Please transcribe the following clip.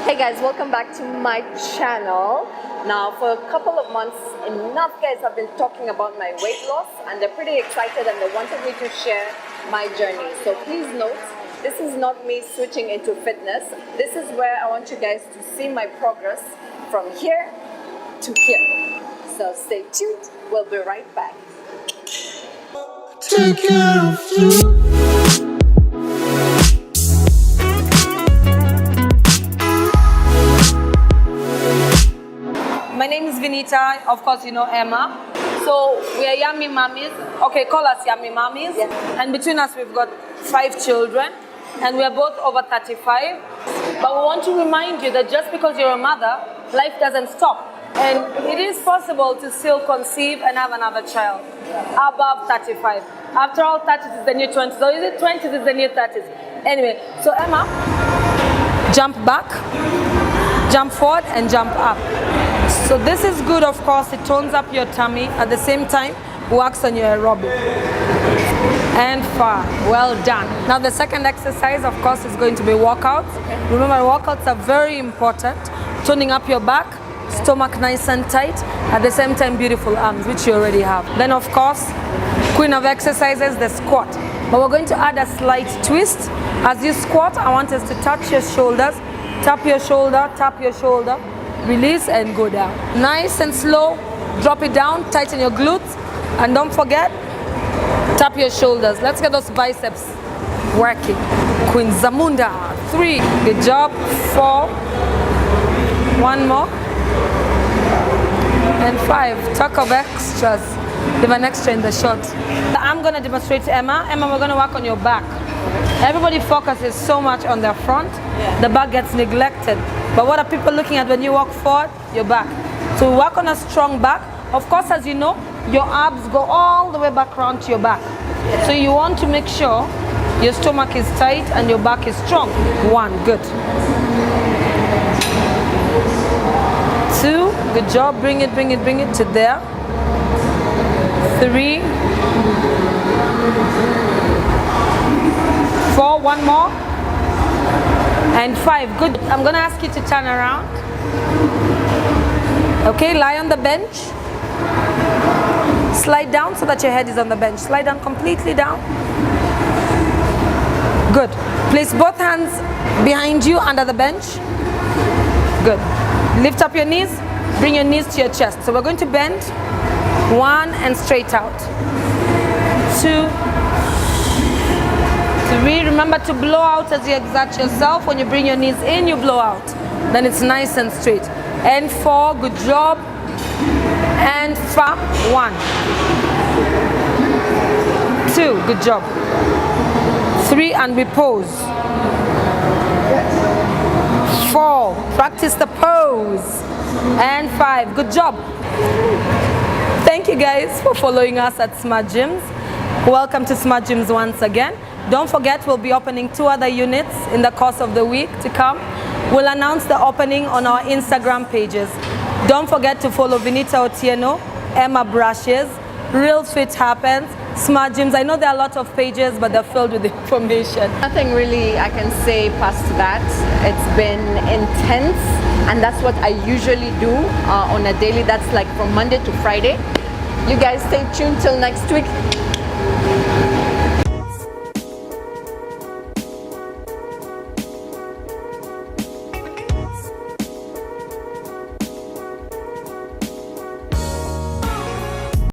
Hey guys, welcome back to my channel. Now for a couple of months, enough guys have been talking about my weight loss and they're pretty excited and they wanted me to share my journey. So please note, this is not me switching into fitness. This is where I want you guys to see my progress from here to here. So stay tuned, we'll be right back. Take care of you. My name is Vinita, of course you know Emma. So we are yummy mummies. Okay, call us yummy mummies. Yes. And between us we've got 5 children and we are both over 35. But we want to remind you that just because you're a mother, life doesn't stop. And it is possible to still conceive and have another child above 35. After all, 30s is the new 20s. So is it 20s is the new 30s? Anyway, so Emma, jump back, jump forward and jump up. So this is good, of course, it tones up your tummy, at the same time works on your aerobic. And far, well done. Now the second exercise, of course, is going to be walkouts. Remember, walkouts are very important. Toning up your back, stomach nice and tight, at the same time beautiful arms, which you already have. Then of course, queen of exercises, the squat. But we're going to add a slight twist. As you squat, I want us to touch your shoulders, tap your shoulder, release and go down. Nice and slow, drop it down, tighten your glutes, and don't forget, tap your shoulders. Let's get those biceps working. Queen Zamunda, 3, good job, 4, 1 more, and 5. Talk of extras, give an extra in the shot. I'm gonna demonstrate to Emma. Emma, we're gonna work on your back. Everybody focuses so much on their front, the back gets neglected. But what are people looking at when you walk forward? Your back. So we work on a strong back. Of course, as you know, your abs go all the way back around to your back. So you want to make sure your stomach is tight and your back is strong. 1, good. 2, good job, bring it to there. 3, 4, 1 more. And 5, good. I'm gonna ask you to turn around. Okay, lie on the bench. Slide down so that your head is on the bench. Slide down completely down. Good. Place both hands behind you under the bench. Good. Lift up your knees. Bring your knees to your chest. So we're going to bend. 1 and straight out. 2, 3, remember to blow out as you exert yourself. When you bring your knees in, you blow out. Then it's nice and straight. And 4, good job. And 5, 1. 2, good job. 3, and we pose. 4, practice the pose. And 5, good job. Thank you guys for following us at Smart Gyms. Welcome to Smart Gyms once again. Don't forget, we'll be opening 2 other units in the course of the week to come. We'll announce the opening on our Instagram pages. Don't forget to follow Vinita Otieno, Emma Brushes, Real Fit Happens, Smart Gyms. I know there are a lot of pages, but they're filled with information. Nothing really I can say past that. It's been intense and that's what I usually do on a daily. That's like from Monday to Friday. You guys stay tuned till next week.